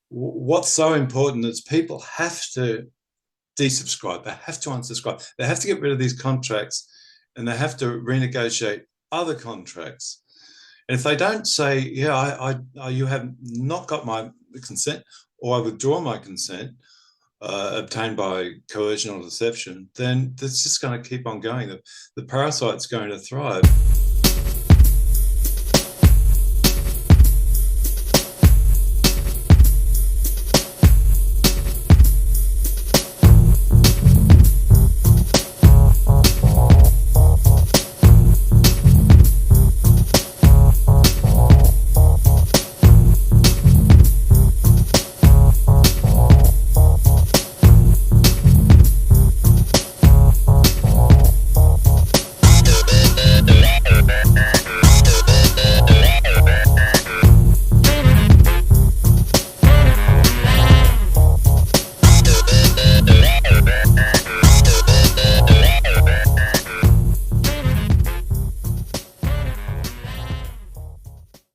what's so important is people have to desubscribe, they have to unsubscribe, they have to get rid of these contracts, and they have to renegotiate other contracts. And if they don't say, you have not got my consent, or I withdraw my consent, obtained by coercion or deception, then that's just going to keep on going. The parasite's going to thrive.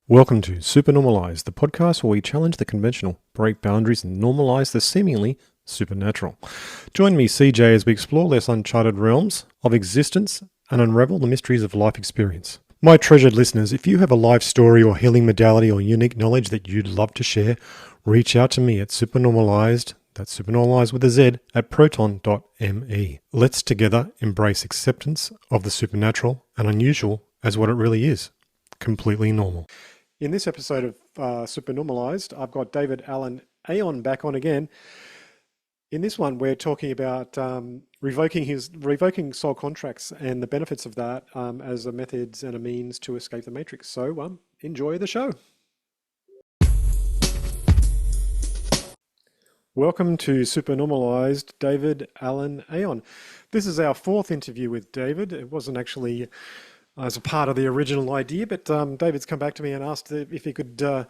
Welcome to Supernormalized, the podcast where we challenge the conventional, break boundaries, and normalize the seemingly supernatural. Join me, CJ, as we explore less uncharted realms of existence and unravel the mysteries of life experience. My treasured listeners, if you have a life story or healing modality or unique knowledge that you'd love to share, reach out to me at Supernormalized, that's Supernormalized with a Z, at proton.me. Let's together embrace acceptance of the supernatural and unusual as what it really is, completely normal. In this episode of Supernormalized, I've got David Alan Aeon back on again. In this one, we're talking about revoking soul contracts and the benefits of that as a methods and a means to escape the matrix. So enjoy the show. Welcome to Supernormalized, David Alan Aeon. This is our fourth interview with David. It wasn't actually as a part of the original idea, but David's come back to me and asked if he could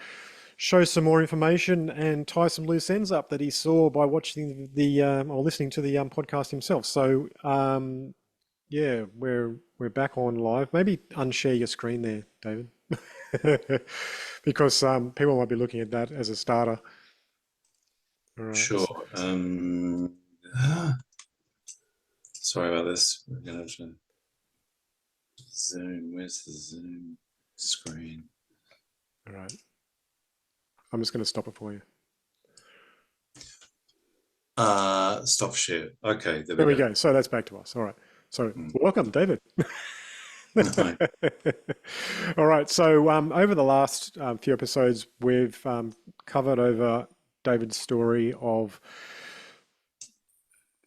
show some more information and tie some loose ends up that he saw by watching or listening to the podcast himself. So yeah, we're back on live. Maybe unshare your screen there, David, because people might be looking at that as a starter. All right. Sure. Sorry about this. We're going to Zoom. Where's the Zoom screen? All right. I'm just going to stop it for you. Stop share. Okay. There we go. So that's back to us. All right. So welcome, David. All right. So over the last few episodes, we've covered over David's story of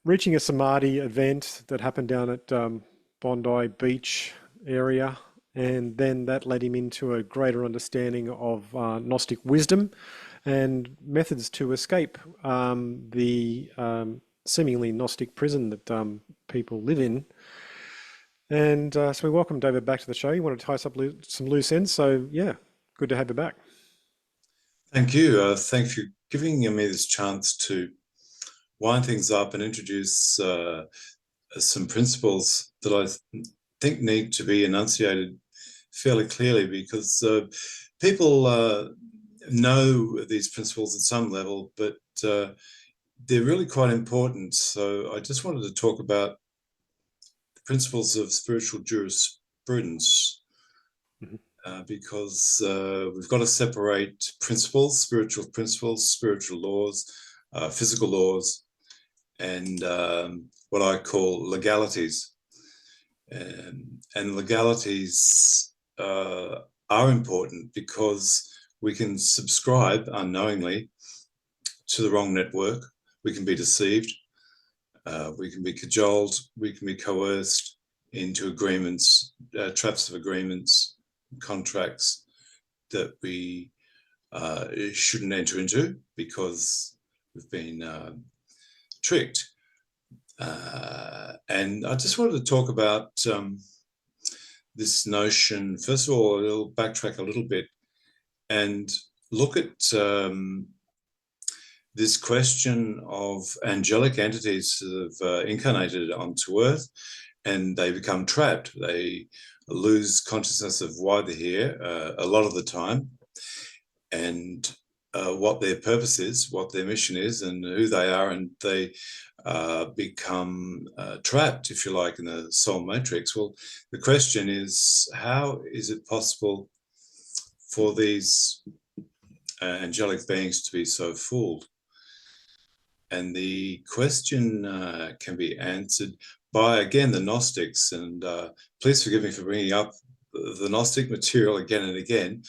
reaching a Samadhi event that happened down at Bondi Beach area, and then that led him into a greater understanding of Gnostic wisdom and methods to escape the seemingly Gnostic prison that people live in. And so we welcome David back to the show. You want to tie us up some loose ends, so yeah, good to have you back. Thank you. Thank you for giving me this chance to wind things up and introduce some principles that I think need to be enunciated fairly clearly, because people know these principles at some level, but they're really quite important. So I just wanted to talk about the principles of spiritual jurisprudence, because we've got to separate principles, spiritual laws, physical laws, and what I call legalities. And legalities are important because we can subscribe unknowingly to the wrong network. We can be deceived. We can be cajoled. We can be coerced into agreements, traps of agreements, contracts that we shouldn't enter into because we've been tricked. And I just wanted to talk about this notion. First of all, I'll backtrack a little bit and look at this question of angelic entities that have incarnated onto Earth, and they become trapped. They lose consciousness of why they're here a lot of the time. And what their purpose is, what their mission is, and who they are, and they become trapped, if you like, in the soul matrix. Well, the question is, how is it possible for these angelic beings to be so fooled? And the question can be answered by, again, the Gnostics. And please forgive me for bringing up the Gnostic material again and again,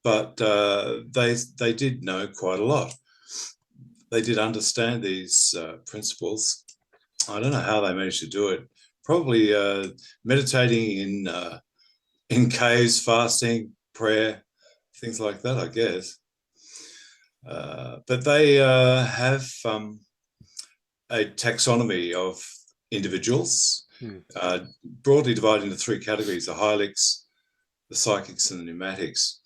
but they did know quite a lot. They did understand these principles. I don't know how they managed to do it. Probably meditating in caves, fasting, prayer, things like that, I guess. But they have a taxonomy of individuals, broadly divided into three categories: the hylics, the psychics, and the pneumatics.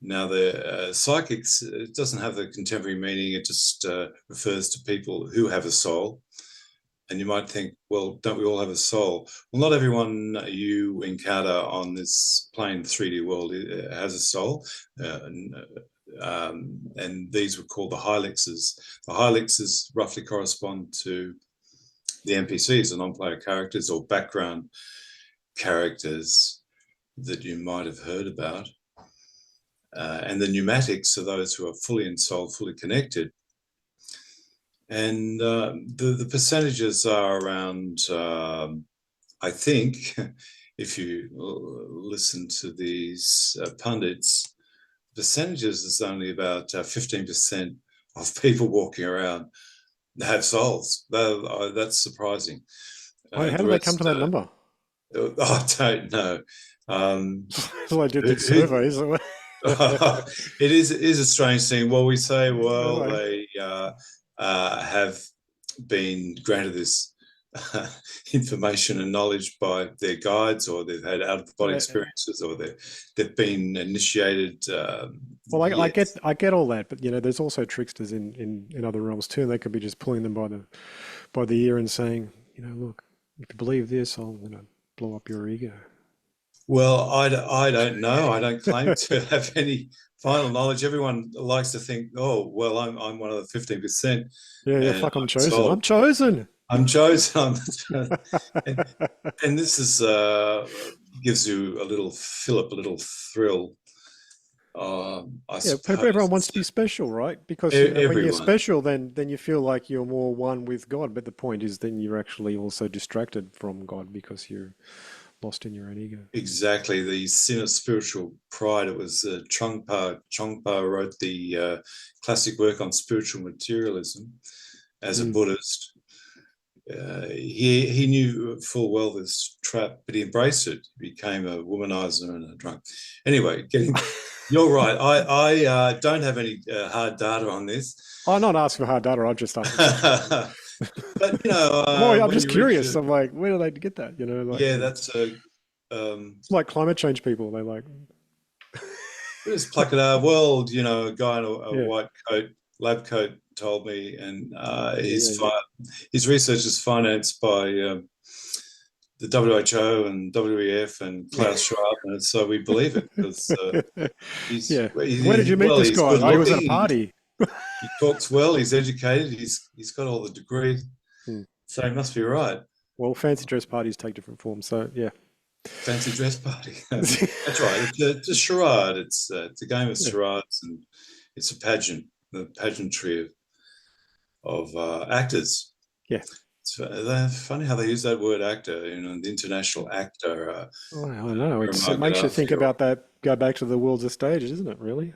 Now, the psychics, it doesn't have the contemporary meaning. It just refers to people who have a soul. And you might think, well, don't we all have a soul? Well, not everyone you encounter on this plain 3D world has a soul. And these were called the hylixes. The hylixes roughly correspond to the NPCs, the non-player characters or background characters that you might have heard about. And the pneumatics are those who are fully ensouled, fully connected. And the percentages are around, I think, if you listen to these pundits, percentages is only about 15% of people walking around have souls. That's surprising. How do they come to that number? I don't know. So I did surveys. It is a strange thing. Well, we say, well, they have been granted this information and knowledge by their guides, or they've had out-of-the-body experiences, or they've been initiated. Well, I get all that, but there's also tricksters in other realms too, and they could be just pulling them by the ear and saying, look, if you believe this, I'll blow up your ego. Well, I don't know. I don't claim to have any final knowledge. Everyone likes to think, oh, well, I'm one of the 15%. Yeah, fuck, I'm chosen. I'm chosen. I'm chosen. And this is gives you a little fillip, a little thrill. I suppose everyone wants to be special, right? Because when you're special, then you feel like you're more one with God. But the point is, then you're actually also distracted from God because you're lost in your own ego. Exactly. The sin of spiritual pride. It was Chongpa. Chongpa wrote the classic work on spiritual materialism as a Buddhist. He knew full well this trap, but he embraced it. He became a womanizer and a drunk. Anyway, you're right. I don't have any hard data on this. I'm not asking for hard data. I'm just asking. But I'm just curious. I'm like, where do they get that? That's it's like climate change people. They like just pluck it out. Well, a guy in a white coat, lab coat, told me, and his research is financed by the WHO and WEF and Klaus Schwab, and so we believe it because where did you meet this guy? I was at a party. He talks well. He's educated. He's got all the degrees, so he must be right. Well, fancy dress parties take different forms, so yeah. Fancy dress party. That's right. It's a charade. It's a game of charades, and it's a pageant, the pageantry of actors. Yeah. They're funny how they use that word actor, the international actor. I know. It makes you think about that, go back to the world's a stage, isn't it, really?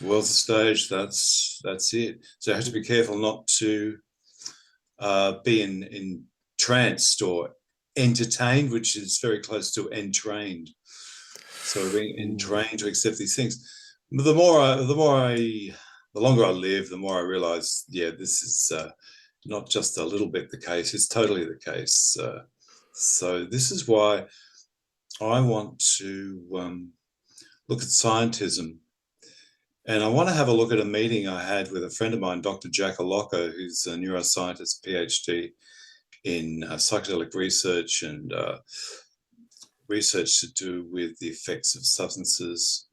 The world's a stage, that's it. So you have to be careful not to be entranced or entertained, which is very close to entrained. So being entrained to accept these things. The longer I live, the more I realize, this is not just a little bit the case, it's totally the case. So this is why I want to look at scientism. And I want to have a look at a meeting I had with a friend of mine, Dr. Jack Alocco, who's a neuroscientist, PhD in psychedelic research and research to do with the effects of substances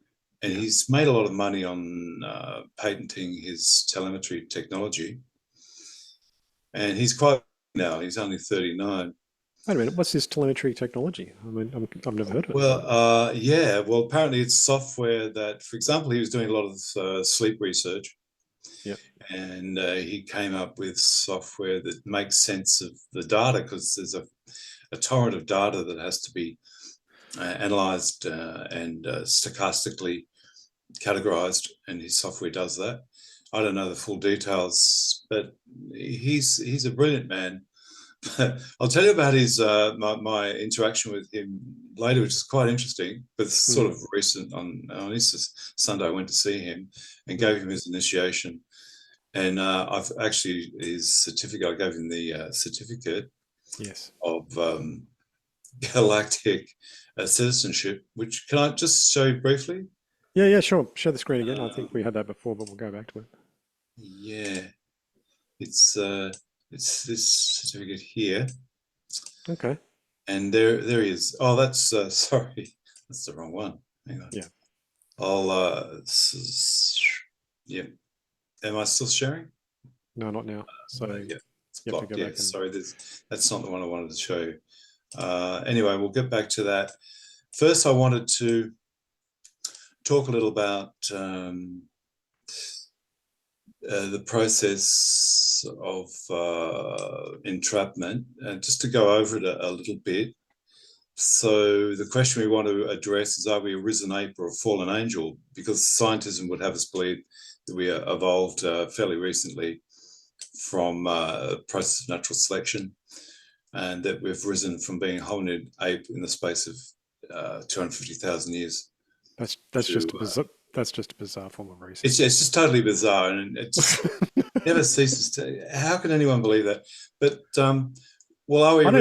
and he's made a lot of money on patenting his telemetry technology. And he's quite now. He's only 39. Wait a minute, what's this telemetry technology? I mean, I've never heard of it. Well, yeah. Well, apparently it's software that, for example, he was doing a lot of sleep research. Yeah. And he came up with software that makes sense of the data, because there's a torrent of data that has to be analyzed and stochastically categorized, and his software does that. I don't know the full details, but he's a brilliant man. I'll tell you about his my interaction with him later, which is quite interesting, but it's sort of recent. On Easter Sunday, I went to see him and gave him his initiation. And I've actually, his certificate, I gave him the certificate of galactic citizenship, which, can I just show you briefly? Yeah, sure. Share the screen again. I think we had that before, but we'll go back to it. Yeah, it's this certificate here. Okay. And there he is. Oh, that's sorry, that's the wrong one. Hang on. Yeah. I'll yeah. Am I still sharing? No, not now. So yeah, it's you have to blocked. go Yeah, back and... sorry, that's not the one I wanted to show you. Anyway, we'll get back to that. First, I wanted to talk a little about the process of entrapment, just to go over it a little bit. So the question we want to address is, are we a risen ape or a fallen angel? Because scientism would have us believe that we evolved fairly recently from a process of natural selection, and that we've risen from being a hominid ape in the space of 250,000 years. That's just a bizarre form of research. It's just totally bizarre, and it just never ceases to. How can anyone believe that? But well, are we? I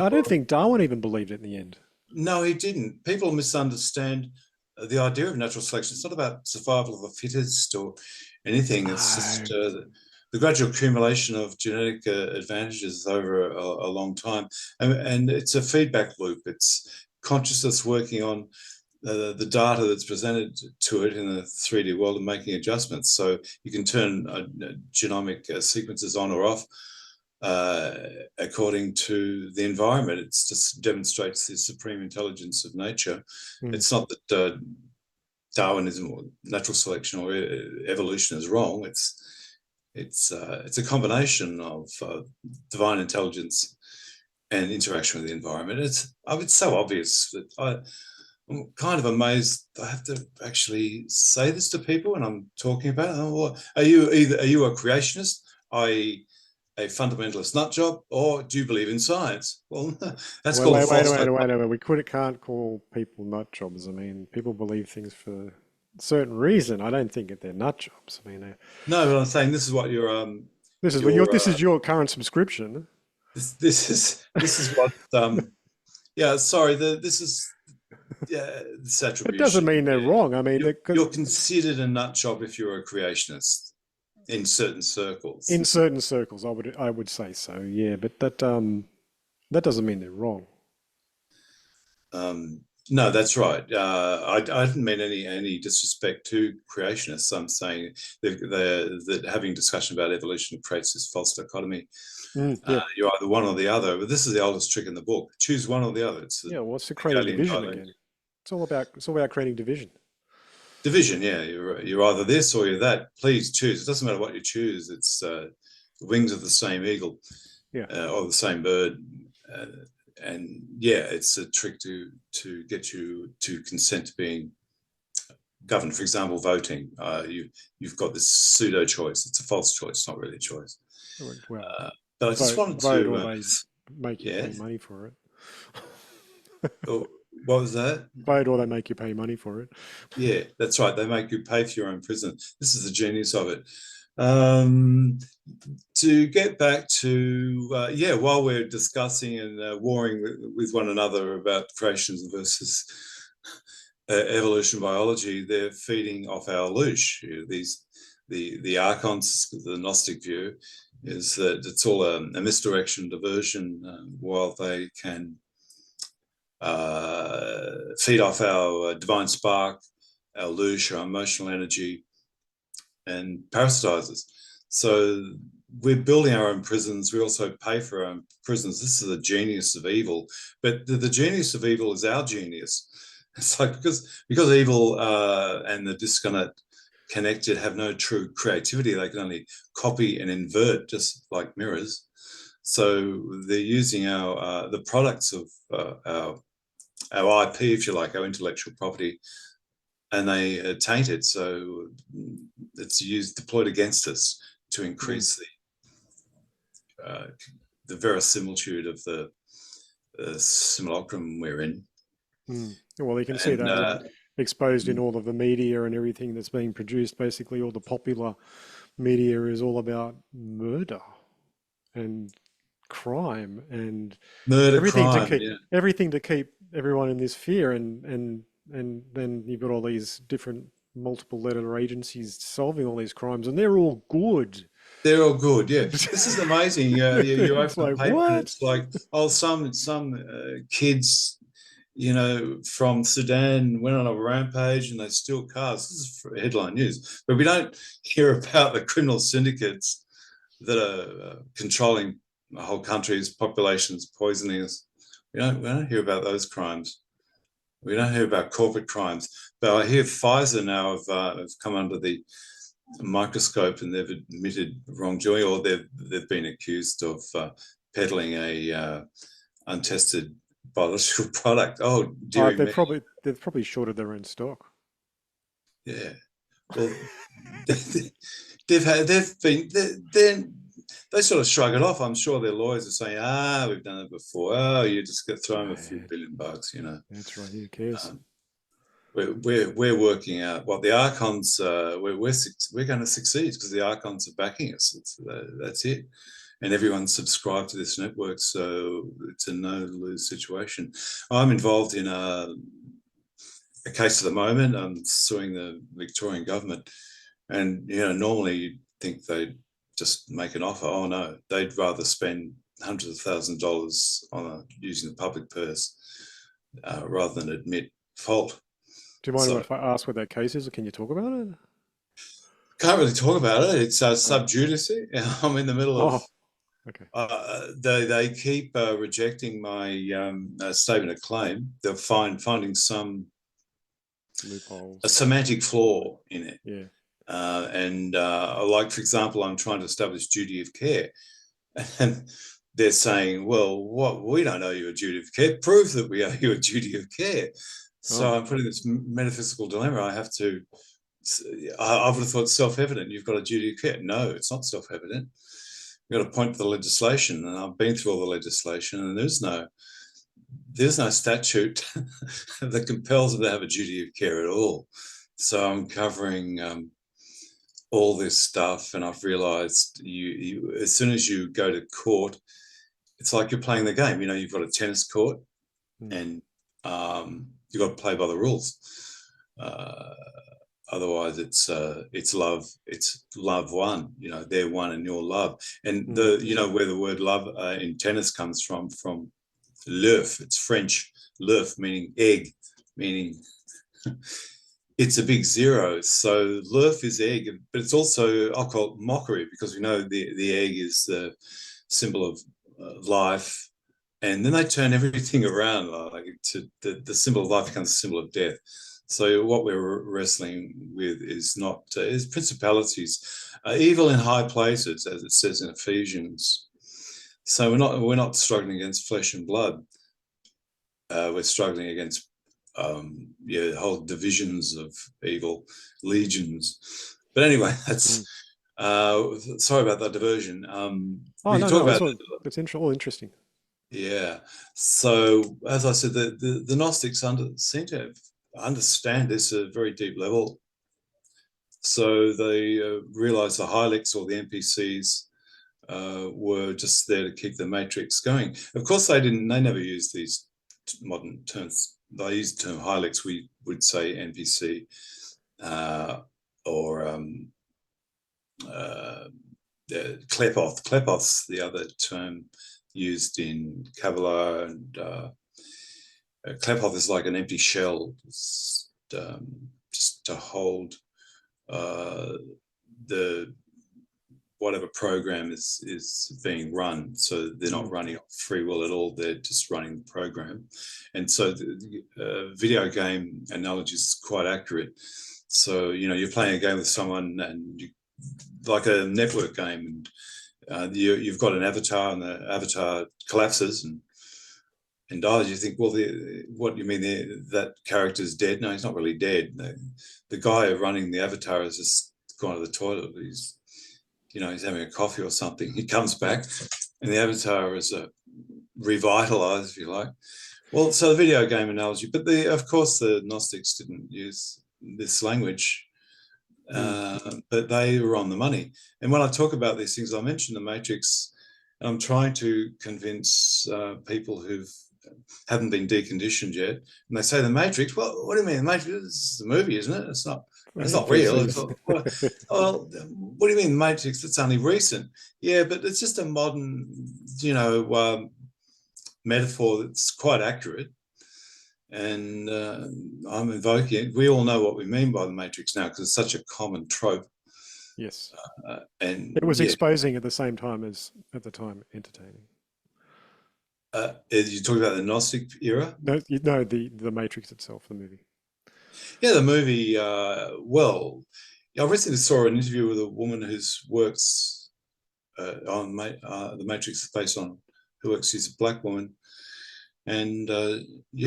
don't think Darwin even believed it in the end. No, he didn't. People misunderstand the idea of natural selection. It's not about survival of the fittest or anything. It's just the gradual accumulation of genetic advantages over a long time, and it's a feedback loop. It's consciousness working on the data that's presented to it in the 3D world and making adjustments. So you can turn genomic sequences on or off according to the environment. It just demonstrates the supreme intelligence of nature. It's not that Darwinism or natural selection or evolution is wrong. It's a combination of divine intelligence and interaction with the environment. It's so obvious that I'm kind of amazed I have to actually say this to people when I'm talking about it. Oh, are you a creationist, i.e. a fundamentalist nut job, or do you believe in science? Well, that's called a false wait. We can't call people nut jobs. I mean, people believe things for a certain reason. I don't think they're nut jobs. I mean, no, but I'm saying this is what your this is your current subscription. This is what yeah. Sorry, this is. Yeah, this attribution. It doesn't mean they're wrong. I mean, you're considered a nut job if you're a creationist in certain circles. In certain circles, I would say so. Yeah, but that doesn't mean they're wrong. No, that's right. I didn't mean any disrespect to creationists. I'm saying that having discussion about evolution creates this false dichotomy. You're either one or the other. But this is the oldest trick in the book. Choose one or the other. What's the creating division again? It's all about creating division. Division, yeah. You're either this or you're that. Please choose. It doesn't matter what you choose. It's the wings of the same eagle, or the same bird, and yeah, it's a trick to get you to consent to being governed. For example, voting. You've got this pseudo choice. It's a false choice. It's not really a choice. Well, but I just wanted to or they make you pay money for it. What was that? Vote or they make you pay money for it. Yeah, that's right. They make you pay for your own prison. This is the genius of it. To get back to, while we're discussing and warring with one another about creations versus evolution biology, they're feeding off our louche. The archons, the Gnostic view, is that it's all a misdirection, diversion, while they can feed off our divine spark, our lush, our emotional energy, and parasitizers. So we're building our own prisons. We also pay for our own prisons. This is the genius of evil, but the genius of evil is our genius. It's like because evil and the disconnected have no true creativity. They can only copy and invert, just like mirrors. So they're using our the products of our IP, if you like, our intellectual property, and they taint it. So it's deployed against us to increase the verisimilitude of the simulacrum we're in. Well, you can see that exposed in all of the media and everything that's being produced. Basically, all the popular media is all about murder and crime and everything to keep everyone in this fear, and then you've got all these different multiple letter agencies solving all these crimes, and they're all good. They're all good, yeah. This is amazing. You open a paper and it's like, oh, some kids, from Sudan went on a rampage and they steal cars. This is for headline news, but we don't hear about the criminal syndicates that are controlling whole countries, populations, poisoning us. We don't hear about those crimes. We don't hear about corporate crimes. But I hear Pfizer now have come under the microscope and they've admitted wrongdoing, or they've been accused of peddling a untested biological product. Oh, dear they've probably shorted their own stock. Yeah. Well, they sort of shrug it off. I'm sure their lawyers are saying, we've done it before. Oh, you just get thrown a few $1 billion, That's right. Who cares? We're working out what the archons. We're going to succeed because the archons are backing us. That's it, and everyone subscribed to this network, so it's a no-lose situation. I'm involved in a case at the moment. I'm suing the Victorian government, and normally you'd think they'd just make an offer. Oh no, they'd rather spend hundreds of thousands of dollars on using the public purse rather than admit fault. Do you mind if I ask what that case is, or can you talk about it? Can't really talk about it. It's sub judice. I'm in the middle of. Okay. They keep rejecting my statement of claim. They're finding some loopholes, a semantic flaw in it. Yeah. Like, for example, I'm trying to establish duty of care, and they're saying, "Well, we don't owe you a duty of care. Prove that we owe you a duty of care." So I'm putting this metaphysical dilemma. I would have thought self-evident. You've got a duty of care. No, it's not self-evident. You've got to point to the legislation, and I've been through all the legislation, and there's no statute that compels them to have a duty of care at all. So I'm covering all this stuff, and I've realised you as soon as you go to court, it's like you're playing the game. You've got a tennis court, and you've got to play by the rules. Otherwise, it's love. It's love one. They're one and you're love. And where the word love in tennis comes from l'œuf. It's French l'œuf, meaning egg, meaning it's a big zero. So l'œuf is egg, but it's also, I'll call it mockery, because we know the egg is the symbol of life. And then they turn everything around, like the symbol of life becomes a symbol of death. So what we're wrestling with is not is principalities, evil in high places, as it says in Ephesians. So we're not struggling against flesh and blood. We're struggling against whole divisions of evil, legions. But anyway, that's sorry about that diversion. It's all interesting. Yeah. So as I said, the Gnostics seem to understand this at a very deep level. So they realized the Hylics, or the NPCs, were just there to keep the matrix going. Of course, they never used these modern terms. They used the term Hylics. We would say NPC, or Klepoth. Klepoth's the other term used in Kabbalah, and Klepoth is like an empty shell, just to hold the whatever program is being run. So they're not running off free will at all. They're just running the program. And so the video game analogy is quite accurate. So, you're playing a game with someone and like a network game, and you've got an avatar, and the avatar collapses and dies. You think, well, what do you mean that character's dead? No, he's not really dead. The guy running the avatar has just gone to the toilet. He's having a coffee or something. He comes back and the avatar is revitalized, if you like. Well, so the video game analogy, but of course the Gnostics didn't use this language, but they were on the money. And when I talk about these things, I mention the Matrix, and I'm trying to convince people who haven't been deconditioned yet. And they say the Matrix, well, what do you mean? The Matrix is a movie, isn't it? It's not real. Well, what do you mean, Matrix? It's only recent. Yeah, but it's just a modern, metaphor that's quite accurate. And I'm invoking it. We all know what we mean by the Matrix now because it's such a common trope. Yes. And it was exposing at the same time as, at the time, entertaining. You talking about the Gnostic era? No, the Matrix itself, the movie. Yeah, the movie. Well, I recently saw an interview with a woman whose works on the Matrix is based on her works. She's a black woman, and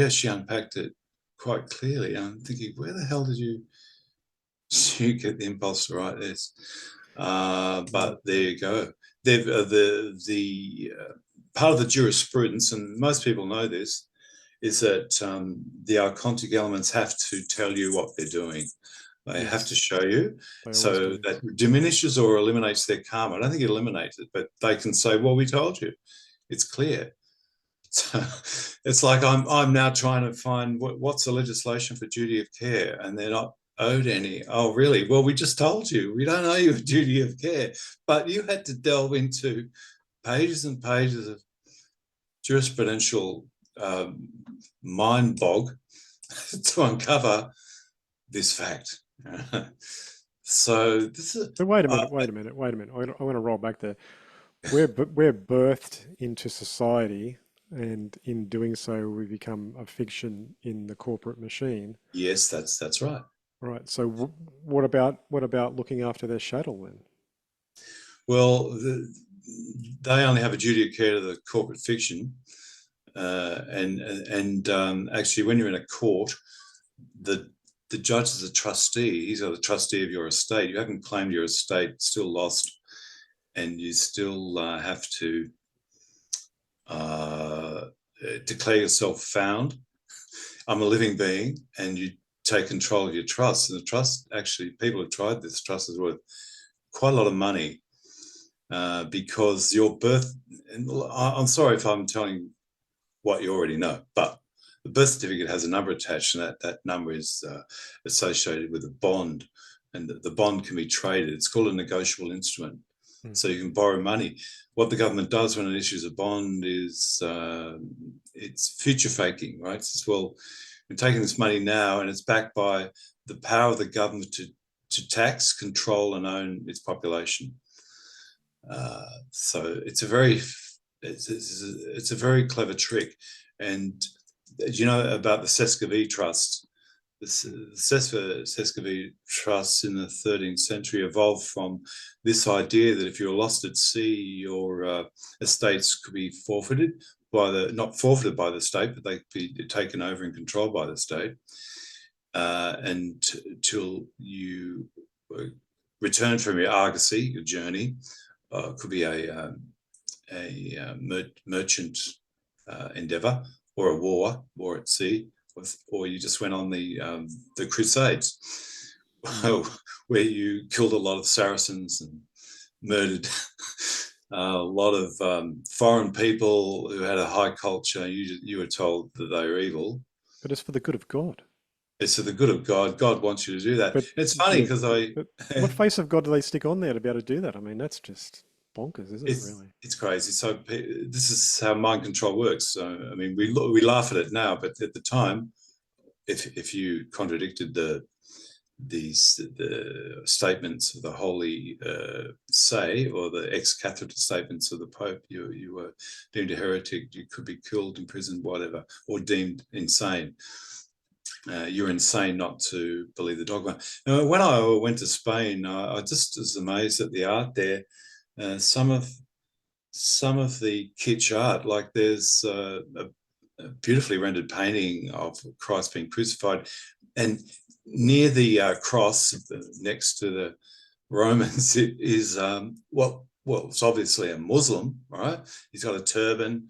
she unpacked it quite clearly. I'm thinking, where the hell did you get the impulse to write this? But there you go. The part of the jurisprudence, and most people know this, is that the archontic elements have to tell you what they're doing. They have to show you. So that diminishes or eliminates their karma. I don't think it eliminates it, but they can say, well, we told you. It's clear. So it's like I'm now trying to find what's the legislation for duty of care, and they're not owed any. Oh, really? Well, we just told you. We don't owe you a duty of care. But you had to delve into pages and pages of jurisprudential mind bog to uncover this fact. So this is. But wait a minute. I want to roll back there. We're birthed into society, and in doing so, we become a fiction in the corporate machine. Yes, that's right. Right. So what about looking after their shuttle then? Well, they only have a duty of care to the corporate fiction, and actually, when you're in a court, the judge is a trustee. He's the trustee of your estate. You haven't claimed your estate, still lost, and you still have to declare yourself found. I'm a living being, and you take control of your trust. And the trust, actually, people have tried this. Trust is worth quite a lot of money because your birth. And I'm sorry if I'm telling what you already know, but the birth certificate has a number attached, and that number is associated with a bond, and the bond can be traded. It's called a negotiable instrument. So you can borrow money. What the government does when it issues a bond is it's future faking, right? It says, well, we're taking this money now, and it's backed by the power of the government to tax, control, and own its population. So it's a very clever trick. And you know about the Sesquivi Trust? The Sesquivi Trust in the 13th century evolved from this idea that if you're lost at sea, your estates could be forfeited not forfeited by the state, but they could be taken over and controlled by the state, until you return from your argosy, your journey. Could be a merchant endeavor, or a war at sea, or you just went on the Crusades, where you killed a lot of Saracens and murdered a lot of foreign people who had a high culture. You were told that they were evil. But it's for the good of God. It's for the good of God. God wants you to do that. But it's funny because what face of God do they stick on there to be able to do that? I mean, that's just bonkers, isn't it? Really, it's crazy. So this is how mind control works. So I mean, we laugh at it now, but at the time, if you contradicted the the statements of the holy say, or the ex-cathedra statements of the Pope, you were deemed a heretic, you could be killed, imprisoned, whatever, or deemed insane. You're insane not to believe the dogma. Now, when I went to Spain, I just was amazed at the art there. Some of the kitsch art, like there's a beautifully rendered painting of Christ being crucified, and near the cross next to the Romans, it is well, it's obviously a Muslim, right? He's got a turban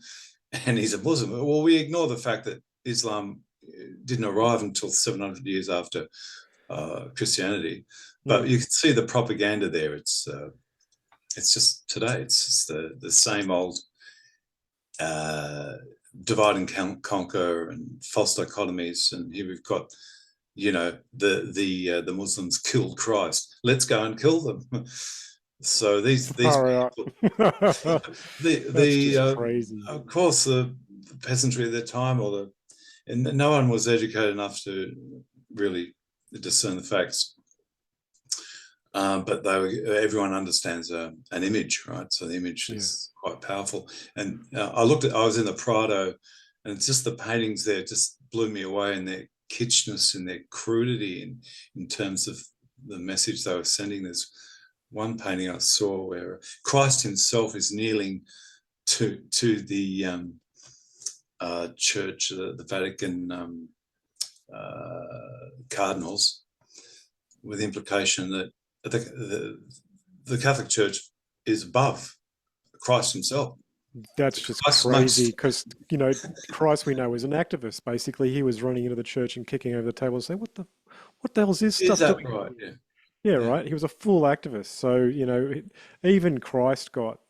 and he's a Muslim. Well, we ignore the fact that Islam didn't arrive until 700 years after Christianity, but you can see the propaganda there. It's just today. It's just the same old divide and conquer and false dichotomies. And here we've got, the Muslims killed Christ. Let's go and kill them. So these people, crazy. Of course, the peasantry at the time, and no one was educated enough to really discern the facts. But everyone understands an image, right? So the image is quite powerful. And I was in the Prado, and just the paintings there just blew me away, in their kitschness and their crudity in terms of the message they were sending. There's one painting I saw where Christ himself is kneeling to the church, the Vatican cardinals, with the implication that the Catholic Church is above Christ himself. That's just crazy, because Christ, we know, was an activist. Basically, he was running into the church and kicking over the table and saying, "What the hell is this stuff doing?" Right? Yeah, right. He was a full activist. So even Christ got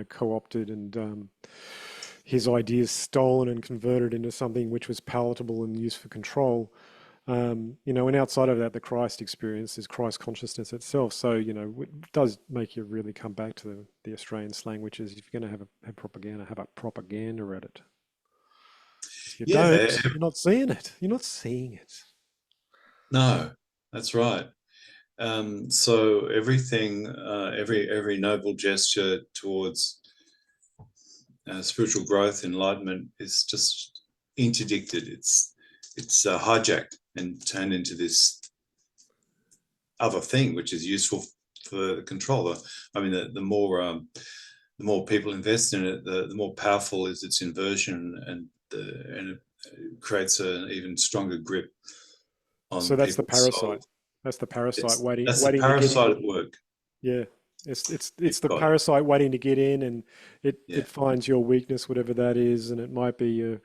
co-opted, and his ideas stolen and converted into something which was palatable and used for control. And outside of that, the Christ experience is Christ consciousness itself. So, it does make you really come back to the Australian slang, which is, if you're going to have propaganda, have a propaganda at it. If you don't, you're not seeing it. You're not seeing it. No, that's right. So everything, every noble gesture towards spiritual growth, enlightenment, is just interdicted. It's hijacked and turned into this other thing, which is useful for the control. I mean, the more people invest in it, the more powerful is its inversion, and it creates an even stronger grip on. So that's the parasite. Soul. That's the parasite waiting. That's waiting the parasite to get in. At work. Yeah. It's the parasite waiting to get in, and it finds your weakness, whatever that is, and it might be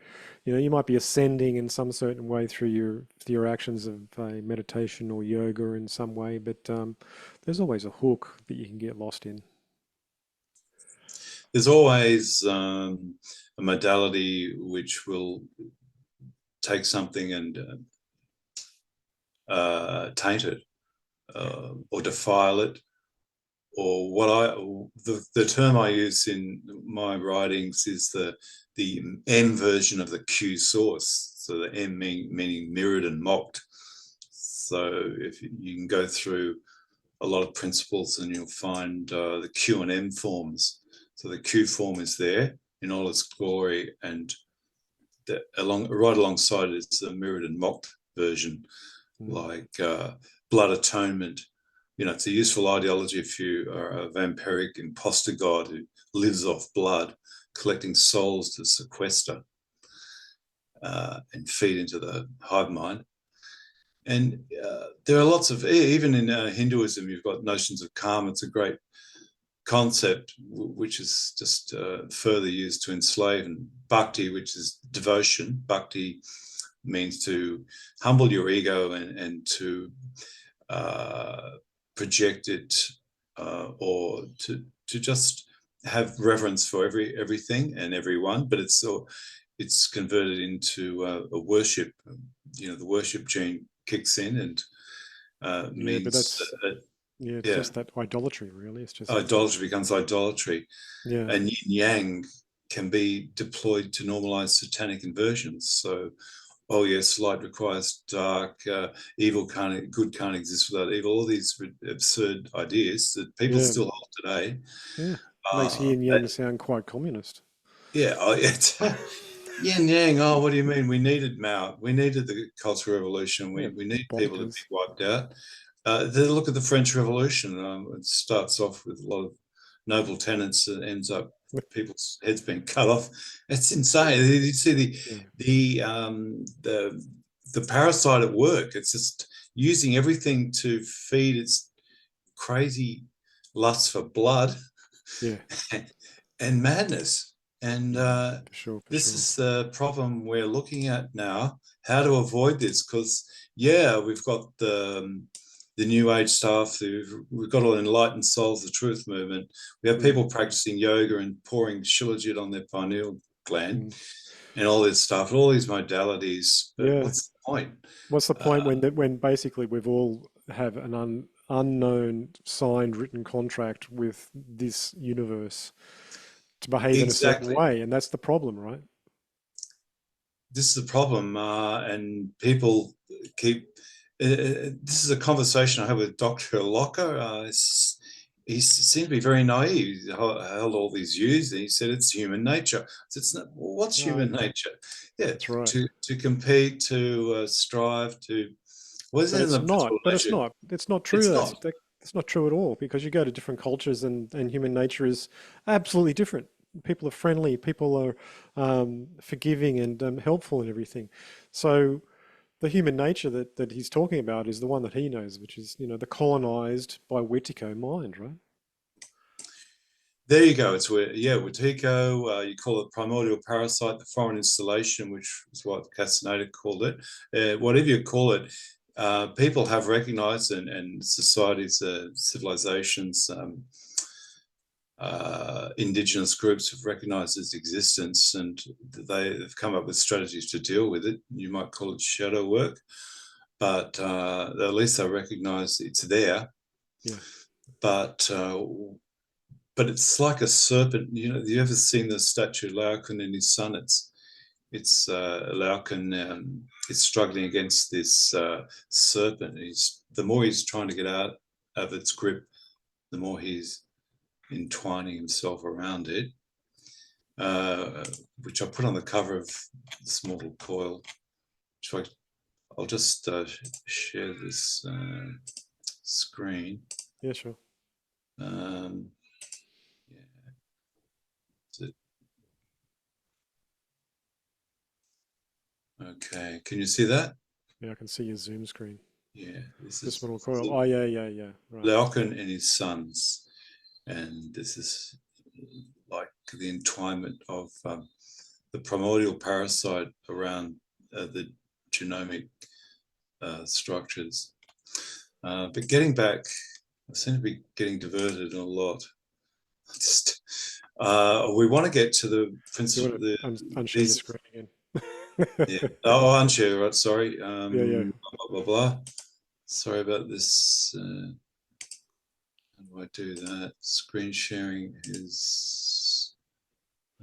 you might be ascending in some certain way through your actions of meditation or yoga in some way, but there's always a hook that you can get lost in. There's always a modality which will take something and taint it or defile it. Or the term I use in my writings is the M version of the Q source. So the M meaning mirrored and mocked. So if you can go through a lot of principles, and you'll find the Q and M forms. So the Q form is there in all its glory, and right alongside it is the mirrored and mocked version, like blood atonement. It's a useful ideology if you are a vampiric imposter god who lives off blood, collecting souls to sequester and feed into the hive mind. And there are lots of, even in Hinduism, you've got notions of karma. It's a great concept which is just further used to enslave. And bhakti, which is devotion. Bhakti means to humble your ego and to project it, or to just have reverence for everything and everyone, but it's converted into a worship. The worship gene kicks in and means. But that's just that idolatry, really. It's just idolatry becomes idolatry. Yeah, and yin yang can be deployed to normalize satanic inversions. So oh yes, light requires dark, good can't exist without evil. All these absurd ideas that people Yeah, still hold today. yeah. Makes yin yang sound quite communist. Yeah, it's yin yang. Oh, what do you mean? We needed Mao. We needed the Cultural Revolution. Yeah, We need people to be bonkers. wiped out. Look at the French Revolution. It starts off with a lot of noble tenants and ends up people's heads being cut off. It's insane. You see the parasite at work. It's just using everything to feed its crazy lust for blood Yeah, and madness. And for sure, for this sure. is the problem we're looking at now, how to avoid this. Because, yeah, we've got the New Age stuff, we've got all Enlightened Souls, the Truth Movement. We have people practicing yoga and pouring shilajit on their pineal gland and all this stuff, all these modalities. But Yeah. what's the point? What's the point when basically we've all have an unknown signed written contract with this universe to behave in a certain way, and that's the problem, right? This is the problem, and people keep. This is a conversation I had with Dr. Locker. He seemed to be very naive. He held all these views, and he said it's human nature. So it's not. Well, what's human nature? Yeah, that's right. To compete, to strive, to. What is But it in it's the not. But it's leisure? not. It's not true. It's not. That's not true at all, because you go to different cultures and human nature is absolutely different. People are friendly. People are forgiving and helpful and everything. So the human nature that he's talking about is the one that he knows, which is, the colonized by Wetiko mind, right? There you go. It's Wetiko. You call it primordial parasite, the foreign installation, which is what Castaneda called it. Whatever you call it, people have recognized, and societies, civilizations, indigenous groups have recognized its existence, and they've come up with strategies to deal with it. You might call it shadow work, but at least they recognize it's there. Yeah. But it's like a serpent. You ever seen the statue Laocoon and his son? It's Laocoon is struggling against this serpent. The more he's trying to get out of its grip, the more he's entwining himself around it, which I put on the cover of this mortal coil. I'll just share this screen. Yeah, sure. Okay, can you see that? Yeah, I can see your Zoom screen. Yeah, this little coil. Oh, yeah. Right. Laocoon and his sons, and this is like the entwinement of the primordial parasite around the genomic structures. But getting back, I seem to be getting diverted a lot. We want to get to the principle. Unshare your screen again. Yeah. Oh, unshare, right? Sorry. Yeah. Blah, blah, blah. Sorry about this. How do I do that? Screen sharing is.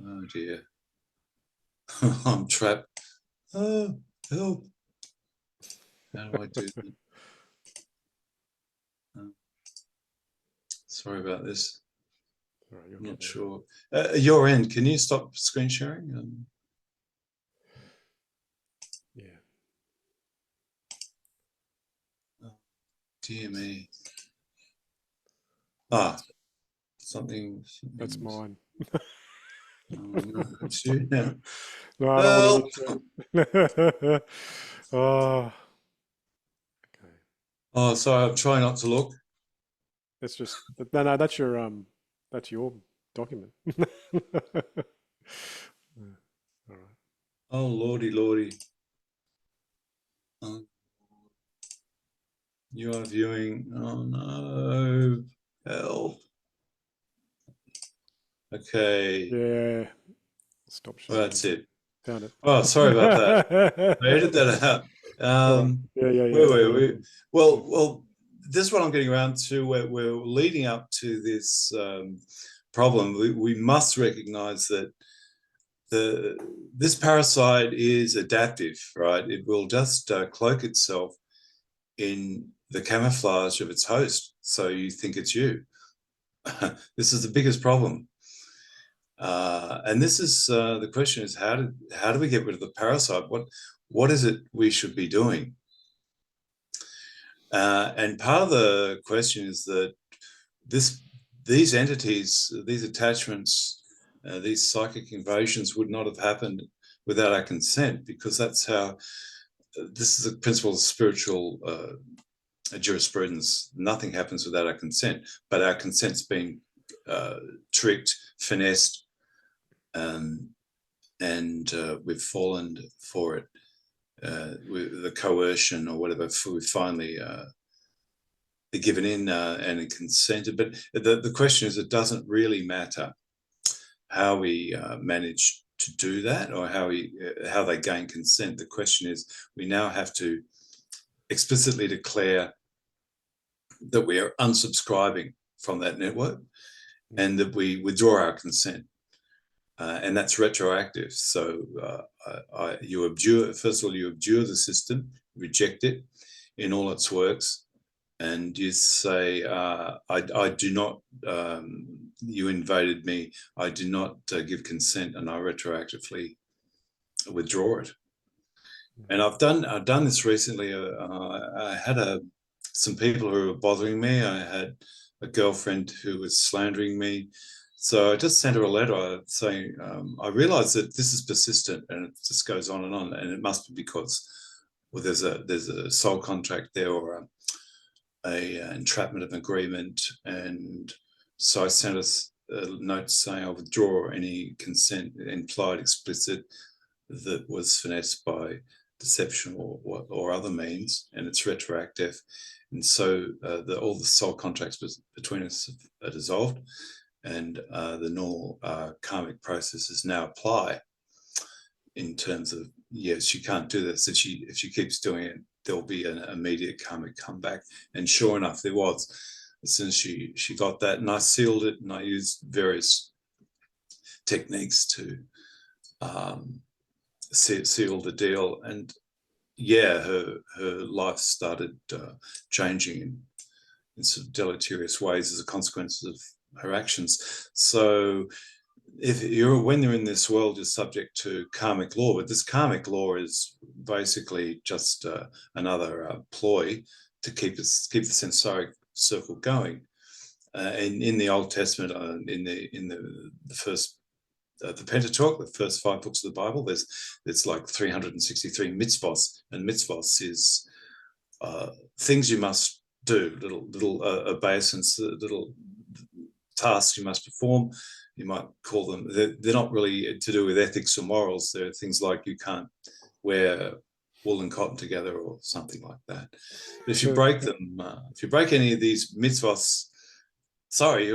Oh dear. I'm trapped. Oh, help. How do I do that? Sorry about this. All right, I'm not sure. Your end, can you stop screen sharing? Yeah. Oh, dear me. Something. That's mine. Oh, no, it's you now. No, I don't want to. Oh. Okay. Oh, sorry. I'm trying not to look. It's just no. That's your document. All right. Oh, lordy. You are viewing. Oh no. Help. Okay. Yeah. Stop. Well, that's it. Found it. Oh, sorry about that. I edited that out. Yeah. Where were we? Well, this is what I'm getting around to. We're leading up to this problem. We must recognize that this parasite is adaptive, right? It will just cloak itself in the camouflage of its host, so you think it's you. This is the biggest problem. And this is the question is how do we get rid of the parasite? What is it we should be doing? And part of the question is that these entities, these attachments, these psychic invasions would not have happened without our consent, because that's how this is the principle of spiritual jurisprudence. Nothing happens without our consent, but our consent's been tricked, finessed, and we've fallen for it. With the coercion or whatever, we finally given in and consented. But the question is, it doesn't really matter how we manage to do that, or how they gain consent. The question is, we now have to explicitly declare that we are unsubscribing from that network, and that we withdraw our consent. And that's retroactive. So you abjure, first of all, you abjure the system, reject it in all its works, and you say, I do not, you invaded me, I do not give consent, and I retroactively withdraw it. And I've done this recently. I had some people who were bothering me. I had a girlfriend who was slandering me. So I just sent her a letter saying, I realize that this is persistent and it just goes on, and it must be because, well, there's a soul contract there, or a entrapment of agreement. And so I sent a note saying I withdraw any consent, implied, explicit, that was finessed by deception or other means, and it's retroactive. And so all the soul contracts between us are dissolved, and the normal karmic processes now apply in terms of, yes, she can't do this. If she keeps doing it, there'll be an immediate karmic comeback. And sure enough, there was. As soon as she got that, and I sealed it, and I used various techniques to seal the deal. And yeah, her life started changing in sort of deleterious ways as a consequence of her actions. So when you're in this world, you're subject to karmic law, but this karmic law is basically just another ploy to keep the sensoric circle going. And in the Old Testament, in the first the Pentateuch, the first 5 books of the Bible, there's like 363 mitzvahs, and mitzvahs is things you must do, little obeisance, little tasks you must perform. You might call them, they're not really to do with ethics or morals. They're things like you can't wear wool and cotton together or something like that. But if you break them, if you break any of these mitzvahs, sorry,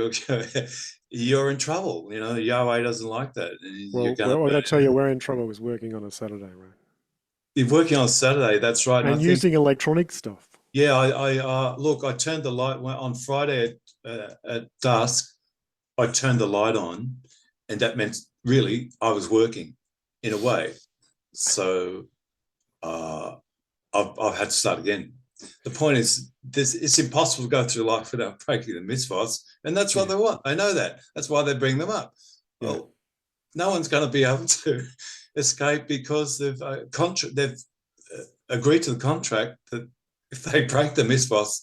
you're in trouble. You know, Yahweh doesn't like that. Well, I tell you, we're in trouble was working on a Saturday, right? You're working on Saturday, that's right. And using electronic stuff. Yeah, I look, I turned the light on Friday at dusk. I turned the light on, and that meant really I was working in a way. So I've had to start again. The point is, it's impossible to go through life without breaking the mitzvahs, and that's what they want. I know that. That's why they bring them up. Yeah. Well, no one's going to be able to escape because they've agreed to the contract that if they break the mitzvahs,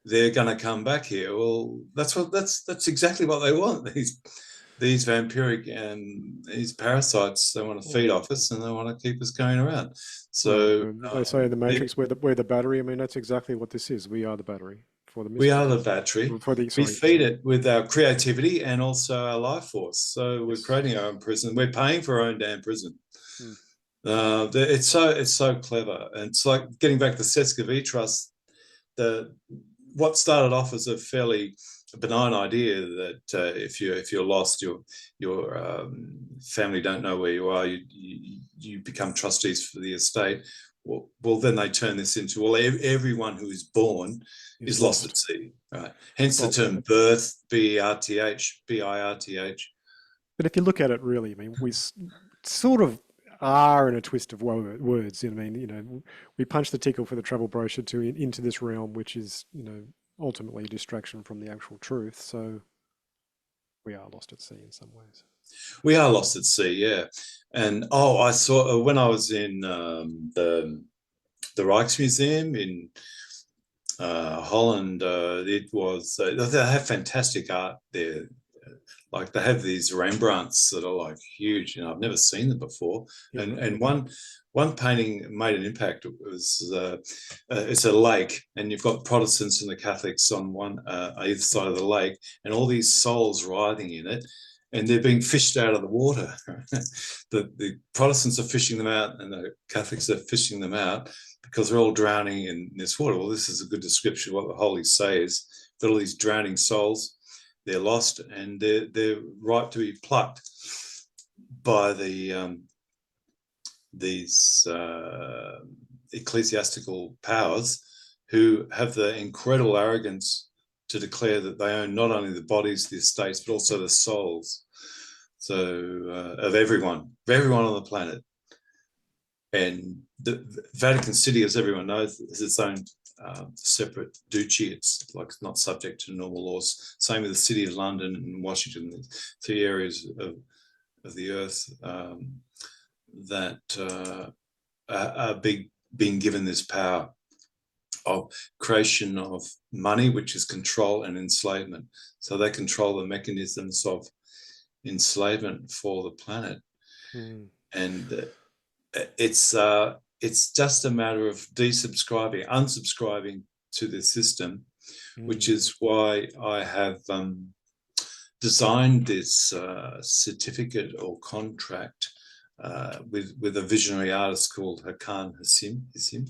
they're going to come back here. Well, that's exactly what they want. These vampiric and these parasites, they want to feed off us, and they want to keep us going around. So they say in the Matrix, we're the battery. I mean, that's exactly what this is. We are the battery for the. We are the battery. We feed it with our creativity and also our life force. So we're creating our own prison. We're paying for our own damn prison. It's so clever, and it's like getting back to Sesquivitras. What started off as a fairly benign idea that if you're lost, your family don't know where you are, you become trustees for the estate. Well, then they turn this into, well, everyone who is born is lost at sea, right? Hence the term birth, birth. But if you look at it really, I mean, sort of are in a twist of words. I mean, we punch the tickle for the travel brochure into this realm, which is, ultimately a distraction from the actual truth. So we are lost at sea in some ways. We are lost at sea, yeah. And I saw when I was in the Rijksmuseum in Holland. It was they have fantastic art there. Like they have these Rembrandts that are like huge. I've never seen them before. Yeah, And one painting made an impact. It was it's a lake, and you've got Protestants and the Catholics on either side of the lake, and all these souls writhing in it, and they're being fished out of the water. The Protestants are fishing them out, and the Catholics are fishing them out because they're all drowning in this water. Well, this is a good description of what the Holy Say is. That all these drowning souls, they're lost, and they're ripe to be plucked by these ecclesiastical powers who have the incredible arrogance to declare that they own not only the bodies, the estates, but also the souls. So of everyone on the planet. And the Vatican City, as everyone knows, is its own separate duchy. It's like not subject to normal laws. Same with the City of London and Washington, the three areas of the earth that are being given this power of creation of money, which is control and enslavement. So they control the mechanisms of enslavement for the planet. And it's just a matter of unsubscribing to the system, which is why I have designed this certificate or contract with a visionary artist called Hakan Hassim.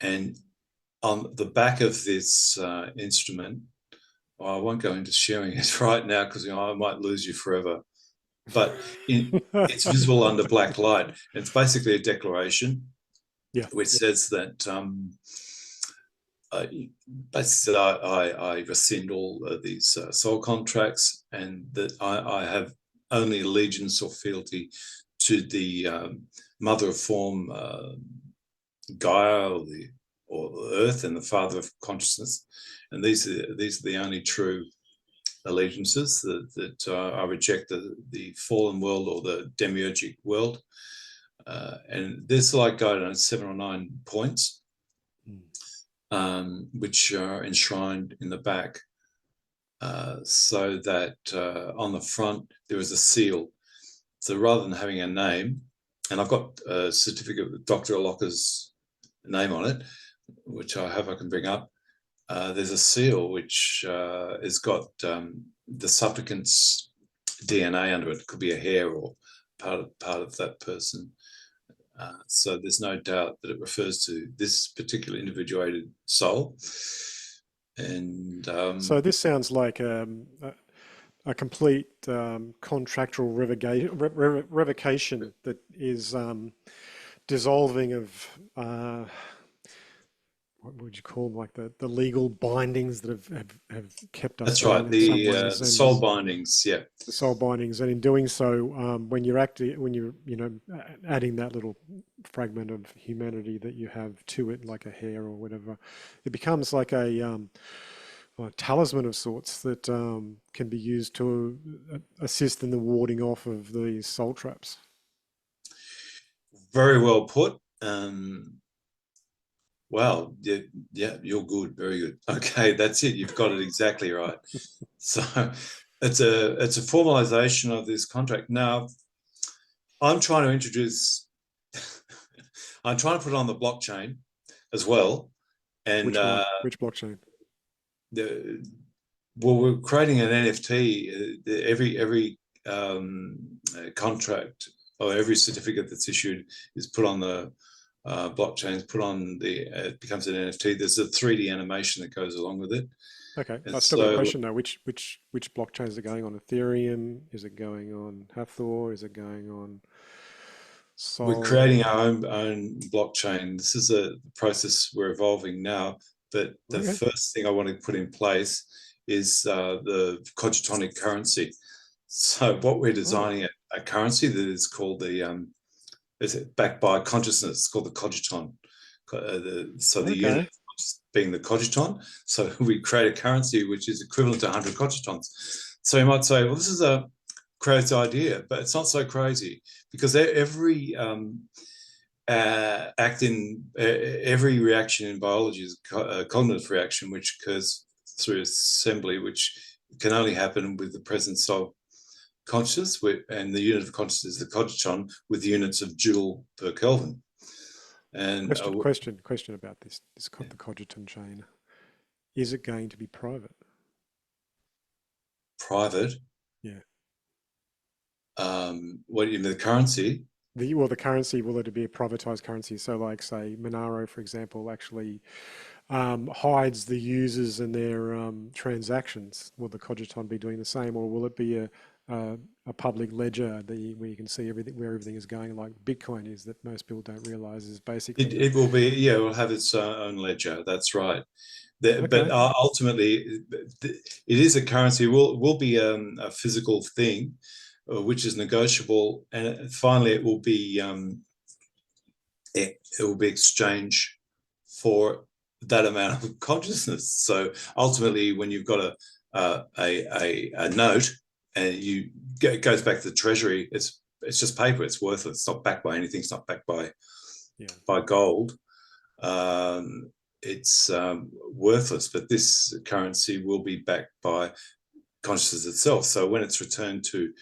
And on the back of this instrument, I won't go into sharing it right now because I might lose you forever. But it's visible under black light. It's basically a declaration, which says that basically I rescind all these soul contracts, and that I have only allegiance or fealty to the mother of form, Gaia, or the earth, and the father of consciousness. And these are the only true allegiances that I reject the fallen world or the demiurgic world. And there's like, I don't know, 7 or 9 points, which are enshrined in the back, so that on the front there is a seal. So rather than having a name, and I've got a certificate with Dr. Alocca's name on it, which I can bring up. There's a seal which has got the supplicant's DNA under it. It could be a hair or part of that person. So there's no doubt that it refers to this particular individuated soul. And so this sounds like a complete contractual revocation that is dissolving of what would you call them, like the legal bindings that have kept us. That's right, the soul bindings, yeah. The soul bindings, and in doing so, when you're adding that little fragment of humanity that you have to it, like a hair or whatever, it becomes like a talisman of sorts that can be used to assist in the warding off of these soul traps. Very well put. Wow, yeah, you're good, very good. Okay, that's it. You've got it exactly right. So it's a formalization of this contract. Now, I'm trying to introduce. I'm trying to put it on the blockchain as well. And which blockchain? We're creating an NFT. Every contract or every certificate that's issued is put on the blockchains, put on it becomes an NFT. There's a 3D animation that goes along with it. Okay, I've still got a question though. Which blockchains are going on? Ethereum? Is it going on Hathor? Is it going on Sol? We're creating our own blockchain. This is a process we're evolving now. But the first thing I want to put in place is the cogitonic currency. So what we're Oh, designing a currency that is called is it backed by consciousness? It's called the cogiton. So the unit okay. being the cogiton. So we create a currency which is equivalent to 100 cogitons. So you might say, well, this is a crazy idea, but it's not so crazy because every every reaction in biology is a cognitive reaction, which occurs through assembly, which can only happen with the presence of consciousness, and the unit of consciousness is the cogiton with units of joule per Kelvin. And Question about this. The Cogiton chain. Is it going to be private? private, Yeah. what do you mean, the currency? The currency, will it be a privatized currency? So, like, say, Monaro, for example, actually hides the users and their transactions. Will the Cogiton be doing the same, or will it be a public ledger where you can see everything, where everything is going, like Bitcoin is, that most people don't realize is It, basically it will be, yeah, it will have its own ledger. That's right. But okay. ultimately, it is a currency. Will be a physical thing, which is negotiable, and finally, it will be exchange for that amount of consciousness. So ultimately, when you've got a note and it goes back to the treasury, it's just paper. It's worthless. It's not backed by anything. It's not backed Yeah. by gold. It's worthless. But this currency will be backed by consciousness itself. So when it's returned to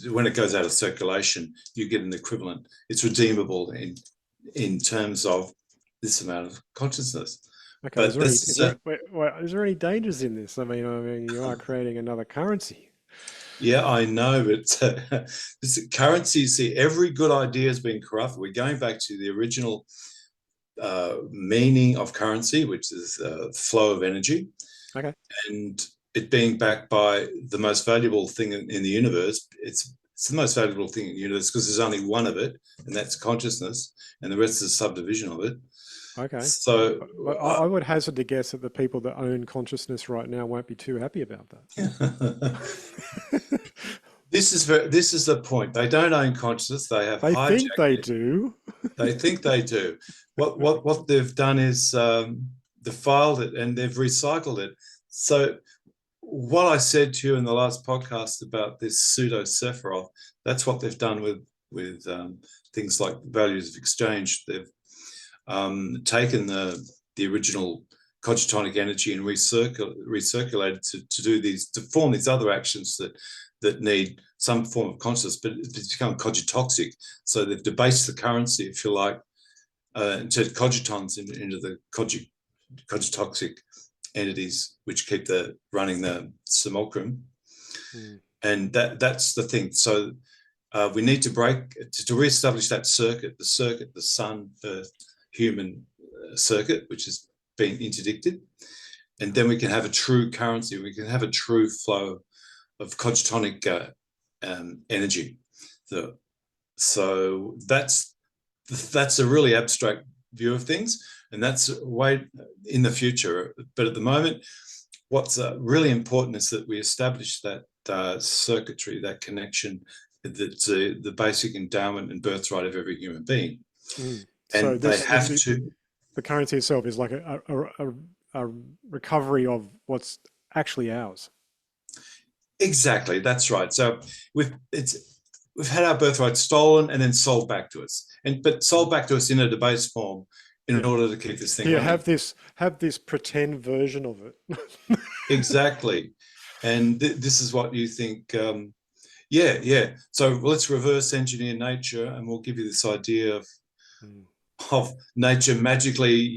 when it goes out of circulation, you get an equivalent. It's redeemable in terms of this amount of consciousness. Okay. But this Is is there it. wait, is there any dangers in this? I mean, you are creating another currency. Yeah, I know, but this currency. See, every good idea has been corrupted. We're going back to the original meaning of currency, which is flow of energy, Okay. and it being backed by the most valuable thing in the universe. It's the most valuable thing in the universe because there's only one of it, and that's consciousness, and the rest is a subdivision of it. Okay. So But I would hazard to guess that the people that own consciousness right now won't be too happy about that. this is the point. They don't own consciousness. They have They think hijacked they it. do. They think they do. What they've done is defiled it and they've recycled it. So what I said to you in the last podcast about this pseudo Sephiroth, that's what they've done with things like values of exchange. They've taken the original cogitonic energy and recirculated to do these, to form these other actions that need some form of consciousness, but it's become cogitoxic. So they've debased the currency, if you like, into cogitons into the cogitoxic entities which keep running the simulacrum. Mm. And that's the thing. So we need to break to reestablish that circuit, the sun, earth, human circuit, which has been interdicted. And then we can have a true currency. We can have a true flow of cogitonic energy. So that's a really abstract view of things, and that's way in the future. But at the moment, what's really important is that we establish that circuitry, that connection, that's the basic endowment and birthright of every human being. Mm. So And they have to. the currency itself is like a recovery of what's actually ours. Exactly, that's right. So we've had our birthright stolen and then sold back to us, but sold back to us in a debased form in Yeah. order to keep this thing Here, running. have this pretend version of it. Exactly, and this is what you think. Yeah. So let's reverse engineer nature, and we'll give you this idea Mm. of nature magically,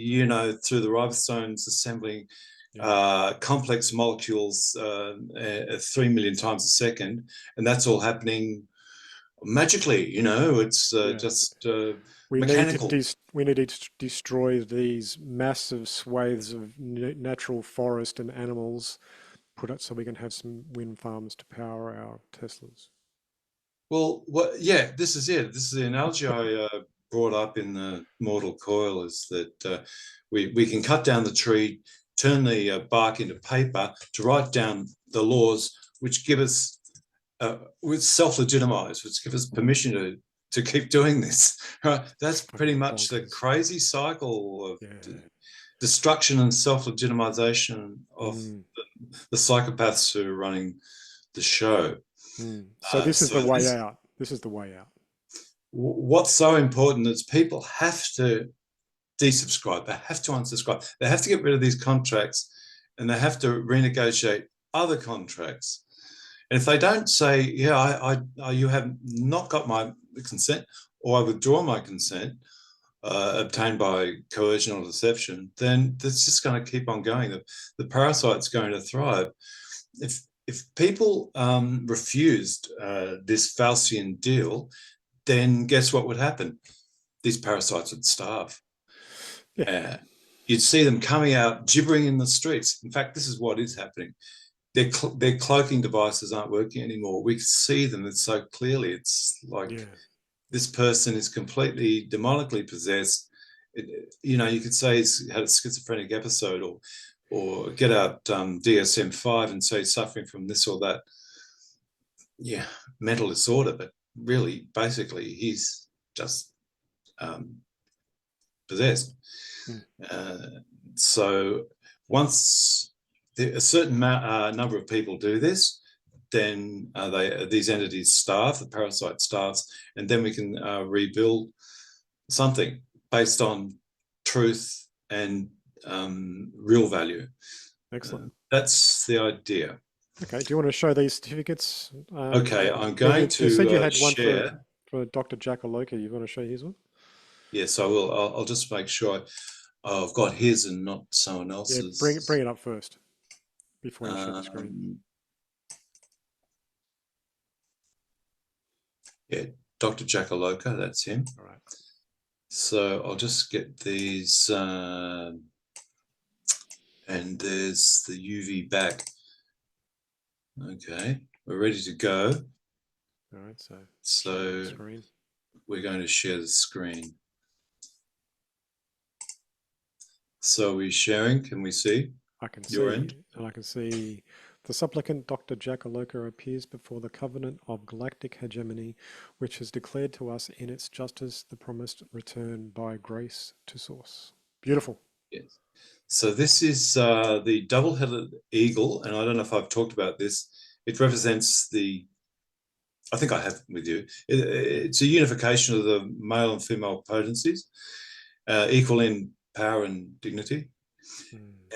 through the ribosomes assembling Yeah. complex molecules 3 million times a second, and that's all happening magically. It's Yeah. just We need to mechanical. destroy these massive swathes of natural forest and animals, put it so we can have some wind farms to power our Teslas. Well, yeah, this is it. This is the analogy I brought up in the Mortal Coil, is that we can cut down the tree, turn the bark into paper to write down the laws which give us, which self-legitimize, which give us permission to keep doing this. Right? That's pretty much the crazy cycle of destruction and self-legitimization of the psychopaths who are running the show. So this is the way out. This is the way out. What's so important is people have to desubscribe. They have to unsubscribe. They have to get rid of these contracts, and they have to renegotiate other contracts. And if they don't say, yeah, you have not got my consent, or I withdraw my consent, obtained by coercion or deception, then that's just going to keep on going. The parasite's going to thrive. If people refused this Faustian deal, then guess what would happen? These parasites would starve. You'd see them coming out gibbering in the streets. In fact, this is what is happening. Their cloaking devices aren't working anymore. We see them so clearly. It's like this person is completely demonically possessed. You could say he's had a schizophrenic episode, or get out DSM-5 and say he's suffering from this or that, mental disorder. But really, basically, he's just possessed. So once a certain number of people do this, then these entities starve, the parasite starves, and then we can rebuild something based on truth and real value. Excellent. That's the idea. Okay. Do you want to show these certificates? Okay, I'm going to you said you had share. One for Dr. Jack Aloka. You want to show his one? Yes, I will. I'll just make sure I've got his and not someone else's. Yeah, bring it up first before you share the screen. Yeah, Dr. Jack Aloka, that's him. All right. So I'll just get these, and there's the UV back. Okay, we're ready to go. All right, so we're going to share the screen. So we're sharing, can we see? I can see, and I can see the supplicant Dr. Jack Aloka appears before the covenant of galactic hegemony, which has declared to us in its justice the promised return by grace to source. Beautiful. Yes. So this is the double-headed eagle, and I don't know if I've talked about this. It represents I think I have with you. It's a unification of the male and female potencies, equal in power and dignity.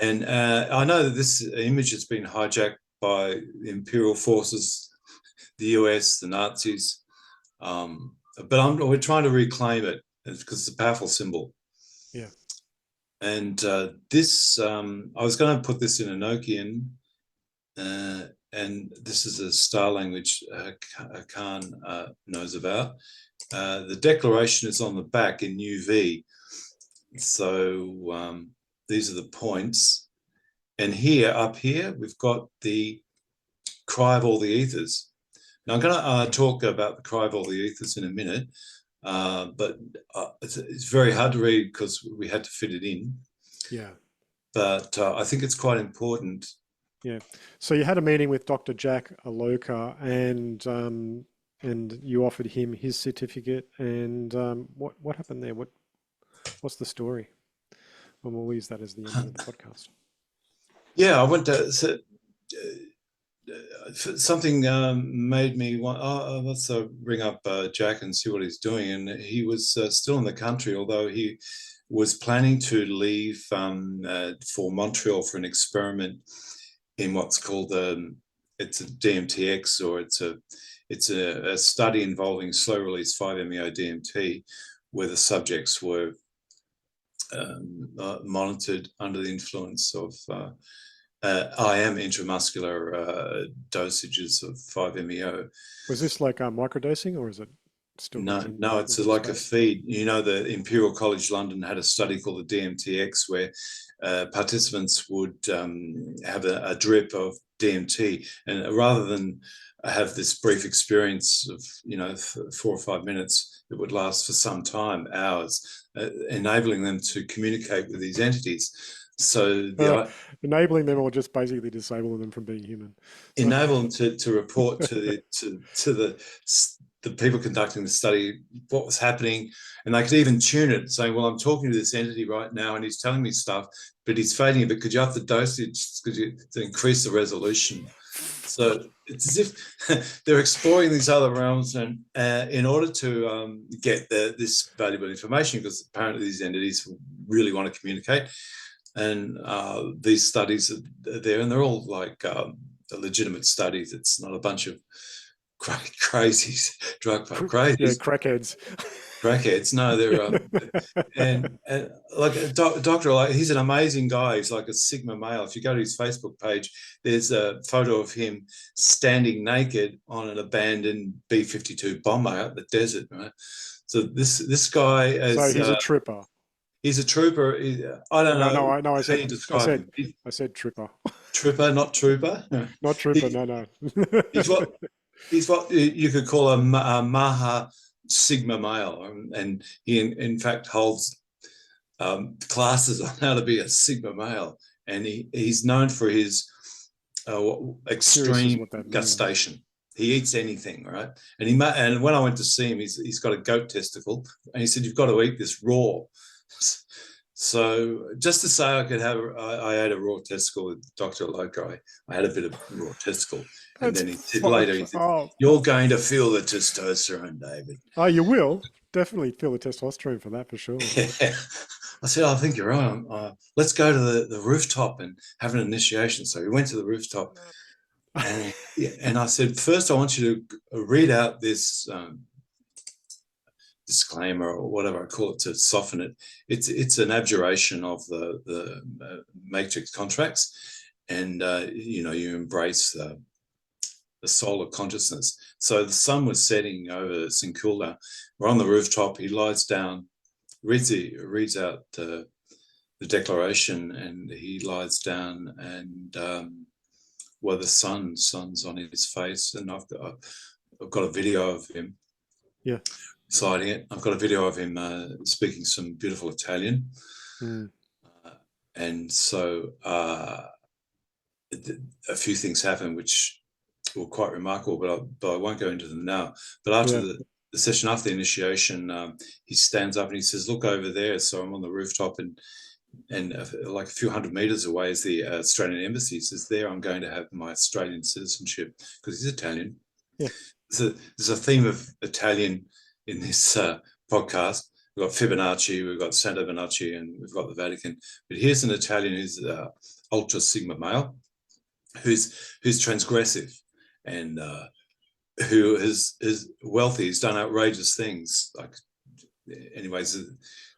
And I know that this image has been hijacked by the imperial forces, the US, the Nazis, but we're trying to reclaim it because it's a powerful symbol. Yeah. And this, I was going to put this in Enochian, and this is a star language Khan knows about. The declaration is on the back in UV. So these are the points. And up here, we've got the cry of all the ethers. Now, I'm going to talk about the cry of all the ethers in a minute, but it's very hard to read because we had to fit it in. Yeah. But I think it's quite important. Yeah. So you had a meeting with Dr. Jack Aloka, and you offered him his certificate. And what happened there? What's the story? And we'll use that as the end of the podcast. Yeah, I went to something made me want. Let's ring up Jack and see what he's doing. And he was still in the country, although he was planning to leave for Montreal for an experiment in what's called it's a DMTX, or it's a study involving slow release 5-MeO DMT, where the subjects were monitored under the influence of IM intramuscular dosages of 5-MeO. Was this like microdosing, or is it still? No, it's like a feed. You know, the Imperial College London had a study called the DMTX, where participants would have a drip of DMT, and rather than have this brief experience of 4 or 5 minutes, it would last for some time, hours, enabling them to communicate with these entities. so the Enabling them or just basically disabling them from being human. So. enable them to report to the people conducting the study what was happening, and they could even tune it, saying, "Well, I'm talking to this entity right now, and he's telling me stuff, but he's fading it. But could you up the dosage? Could you to increase the resolution?" So it's as if they're exploring these other realms, and in order to get this valuable information, because apparently these entities really want to communicate. And these studies are there, and they're all like legitimate studies. It's not a bunch of crazies, drug crazies. Yeah, crackheads. Crackheads. No, they're and like Doctor, like he's an amazing guy. He's like a Sigma male. If you go to his Facebook page, there's a photo of him standing naked on an abandoned B-52 bomber out in the desert. Right. So this guy is. So he's a tripper. He's a trooper. I don't know. No. I said tripper. Tripper, not trooper. Not trooper. No. he's what you could call a Maha Sigma male, and he in fact holds classes on how to be a Sigma male, and he's known for his extreme gustation. He eats anything, right? And when I went to see him, he's got a goat testicle, and he said, "You've got to eat this raw." So just to say I had a raw testicle with Dr. Loco, I had a bit of raw testicle. And then he said later, "You're going to feel the testosterone, David." Oh, you will definitely feel the testosterone for that, for sure. Yeah. I said, "I think you're right. Let's go to the rooftop and have an initiation." So we went to the rooftop, and I said, "First, I want you to read out this disclaimer or whatever I call it to soften it. It's an abjuration of the matrix contracts, and you embrace the solar consciousness." So the sun was setting over St Kilda. We're on the rooftop. He lies down, reads out the declaration, and he lies down, and the sun's on his face, and I've got a video of him. Yeah. Sliding it. I've got a video of him speaking some beautiful Italian. And so a few things happened which were quite remarkable, but I won't go into them now. But after the session, after the initiation, he stands up and he says, "Look over there." So I'm on the rooftop, and like a few hundred meters away is the Australian embassy. He says, "There, I'm going to have my Australian citizenship," because he's Italian. Yeah. There's a theme of Italian in this podcast. We've got Fibonacci, we've got Santa Bonacci, and we've got the Vatican. But here's an Italian who's ultra Sigma male, who's transgressive, and who is wealthy. He's done outrageous things. Like, anyways,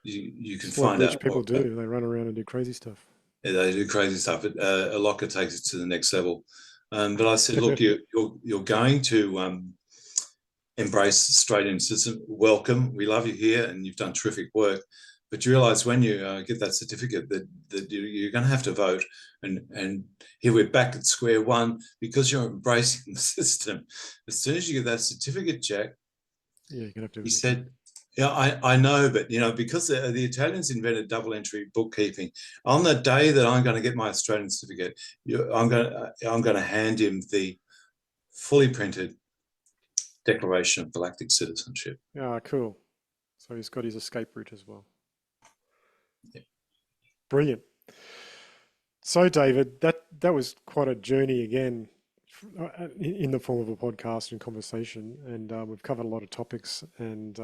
you can find out. Rich people do. They run around and do crazy stuff. Yeah, they do crazy stuff. But Alocca takes it to the next level. But I said, "Look, you're going to embrace Australian citizen. Welcome. We love you here, and you've done terrific work. But you realise when you get that certificate that you're going to have to vote. And here we're back at square one because you're embracing the system. As soon as you get that certificate, Jack," you're gonna have to. He said, "Yeah, I know, but because the Italians invented double entry bookkeeping. On the day that I'm going to get my Australian certificate, I'm going to hand him the fully printed Declaration of Galactic Citizenship." Ah, cool. So he's got his escape route as well. Yeah. Brilliant. So David, that was quite a journey again, in the form of a podcast and conversation, and we've covered a lot of topics and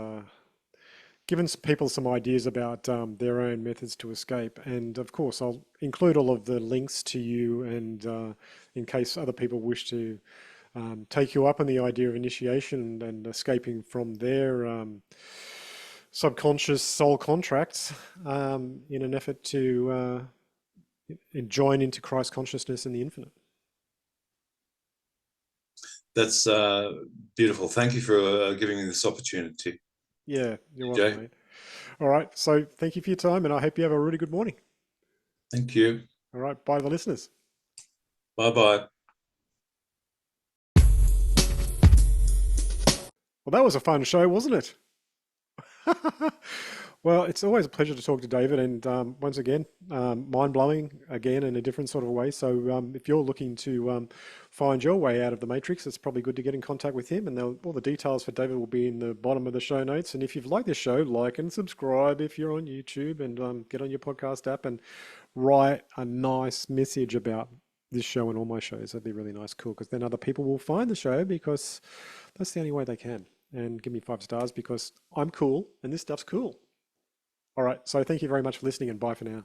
given people some ideas about their own methods to escape. And of course, I'll include all of the links to you, and in case other people wish to take you up on the idea of initiation and escaping from their subconscious soul contracts in an effort to join into Christ consciousness and the infinite. That's beautiful. Thank you for giving me this opportunity. Yeah, you're welcome, mate. All right, so thank you for your time, and I hope you have a really good morning. Thank you. All right, bye, the listeners. Bye-bye. Well, that was a fun show, wasn't it? Well, it's always a pleasure to talk to David, and once again, mind blowing again in a different sort of way. So, if you're looking to find your way out of the matrix, it's probably good to get in contact with him. And all the details for David will be in the bottom of the show notes. And if you've liked this show, like and subscribe if you're on YouTube, and get on your podcast app and write a nice message about this show and all my shows. That'd be really nice, cool, because then other people will find the show because that's the only way they can. And give me 5 stars because I'm cool and this stuff's cool. All right. So thank you very much for listening and bye for now.